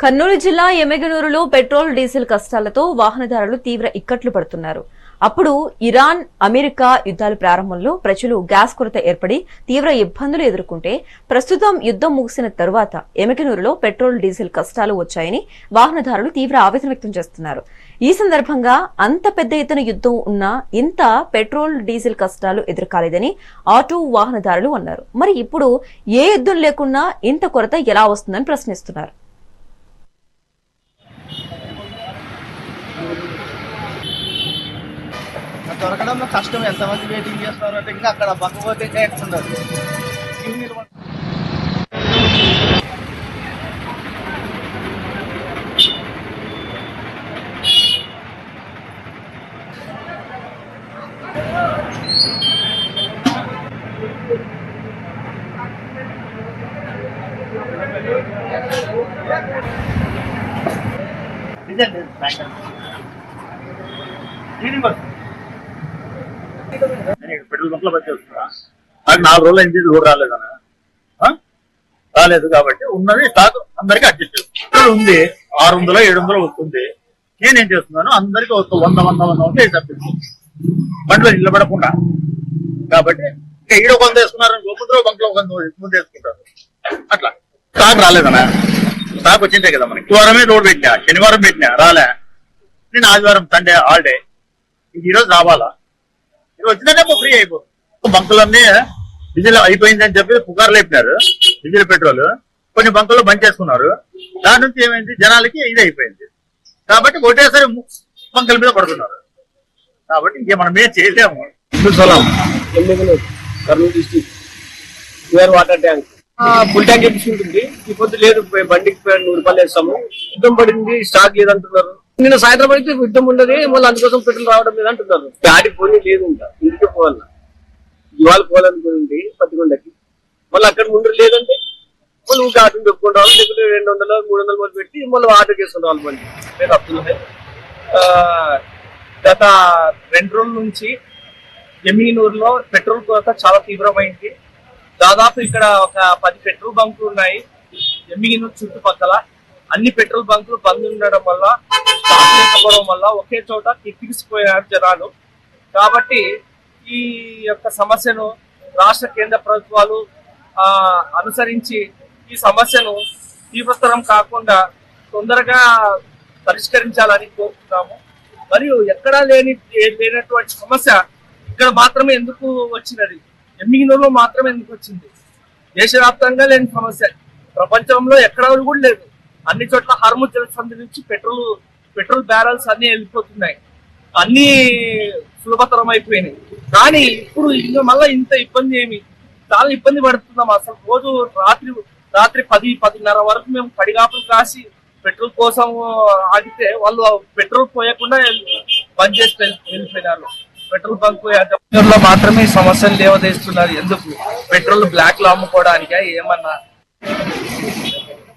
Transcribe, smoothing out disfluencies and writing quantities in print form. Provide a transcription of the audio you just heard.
కర్నూలు జిల్లా ఎమ్మిగనూరులో petrol diesel కష్టాలతో వాహనదారులు తీవ్ర ఇక్కట్లు పడుతున్నారు. అప్పుడు ఇరాన్ అమెరికా యుద్ధాల ప్రారంభంలో ప్రజలు గ్యాస్ కొరత ఏర్పడి తీవ్ర ఇబ్బందులు ఎదుర్కొంటే ప్రస్తుతం యుద్ధం ముగిసిన తరువాత ఎమ్మిగనూరులో పెట్రోల్ డీజిల్ కష్టాలు వచ్చాయని వాహనదారులు తీవ్ర ఆవేదన వ్యక్తం చేస్తున్నారు. ఈ సందర్భంగా అంత పెద్ద ఎత్తున యుద్ధం ఉన్నా ఇంత పెట్రోల్ డీజిల్ కష్టాలు ఎదుర్కాలేదని ఆటో వాహనదారులు అన్నారు. మరి ఇప్పుడు ఏ యుద్ధం లేకున్నా ఇంత కొరత ఎలా వస్తుందని ప్రశ్నిస్తున్నారు. దొరకడంలో కష్టం. ఎంతమంది వెయిటింగ్ చేస్తున్నారు అంటే ఇంకా అక్కడ పక్కపోతే ఇంకా ఎక్కుతున్నారు. పెట్రోల్ బంక్ లో పని చేస్తున్నా. నాకు 4 రోజులు అయింది, లోడ్ రాలేదన్నా. రాలేదు కాబట్టి ఉన్నది స్టాక్ అందరికీ అడ్జస్ట్ చేస్తుంది. ఉంది 600 700 వస్తుంది. నేనేం చేస్తున్నాను, అందరికి ఒక 100 వేసి తప్పిస్తుంది బండ్లో నిలబడకుండా. కాబట్టి ఇంకా ఈడో కొంత వేసుకున్నారు, ముందు బంక్ లో ముందు వేసుకుంటారు. అట్లా స్టాక్ రాలేదన్నా. స్టాక్ వచ్చిందే కదా మనకి. శుక్రవారమే లోడ్ పెట్టినా, శనివారం పెట్టినా రాలే. నేను ఆదివారం సండే హాలిడే, ఈ రోజు రావాలా. ఇది వచ్చిందంటే ఫ్రీ అయిపోతుంది. బంకులన్నీ డీజిల్ అయిపోయిందని చెప్పి పుకార్లు లేపినారు. డీజిల్ పెట్రోల్ కొన్ని బంకుల్లో బంద్ చేసుకున్నారు. దాని నుంచి ఏమైంది, జనాలకి ఇది అయిపోయింది. కాబట్టి ఒకటేసారి బంకుల మీద పడుతున్నారు. కాబట్టి ఇంక మనం ఏం చేయలేము. Kurnool district pure water tank full tank వేపించుకుంటుంది. ఈ పొద్దు లేదు, బండికి 100 రూపాయలు వేస్తాము. యుద్ధం పడింది, స్టాక్ లేదంటున్నారు. నిన్న సాయంత్రం అయితే యుద్ధం ఉండదు, మళ్ళీ అందుకోసం పెట్రోల్ రావడం లేదు అంటున్నారు. గాడి పోనీ లేదు, ఇంకా ఇంటికి పోవాల. ఇవాళ పోవాలనుకుంది పత్తికొండకి, మళ్ళీ అక్కడ ముందు లేదంటే మళ్ళీ ఊరికి ఆటో పెట్టుకుంటా, లేకపోతే 200 300 మంది పెట్టి మళ్ళీ ఆటో చేసుకుంటాం. వాళ్ళ బండి పేరు అబ్దుల్. గత 2 రోజుల నుంచి ఎమ్మిగనూరులో పెట్రోల్ కొరత చాలా తీవ్రమైంది. దాదాపు ఇక్కడ ఒక 10 పెట్రోల్ బంకులు ఉన్నాయి. ఎమ్మిగనూరు చుట్టుపక్కల అన్ని పెట్రోల్ బంకులు బంద్ ఉండడం వల్ల, స్టాక్ లేకపోవడం వల్ల ఒకే చోట కిక్కిసిపోయారు జనాలు. కాబట్టి ఈ యొక్క సమస్యను రాష్ట్ర కేంద్ర ప్రభుత్వాలు అనుసరించి ఈ సమస్యను తీవ్రతరం కాకుండా తొందరగా పరిష్కరించాలని కోరుతున్నాము. మరియు ఎక్కడా లేనటువంటి సమస్య ఇక్కడ మాత్రమే ఎందుకు వచ్చినది, ఎమ్మిగనూరులో మాత్రమే ఎందుకు వచ్చింది? దేశవ్యాప్తంగా లేని సమస్య, ప్రపంచంలో ఎక్కడా కూడా లేదు. అన్ని చోట్ల హార్ముజ్ జలసంధి నుంచి పెట్రోల్ బ్యారల్స్ అన్ని వెళ్ళిపోతున్నాయి, అన్ని సులభతరం అయిపోయినాయి. కానీ ఇప్పుడు ఇంకా మళ్ళీ ఇంత ఇబ్బంది ఏమి, చాలా ఇబ్బంది పడుతున్నాం. అసలు రోజు రాత్రి 10-10:30 వరకు మేము పడిగాపులు కాసి పెట్రోల్ కోసం ఆగితే వాళ్ళు పెట్రోల్ పోయకుండా బంద్ చేసి వెళ్ళిపోయినారు. పెట్రోల్ బంక్ లో మాత్రమే సమస్యలు లేవదీస్తున్నారు. ఎందుకు? పెట్రోల్ బ్లాక్ లో అమ్ముకోవడానికా ఏమన్నా?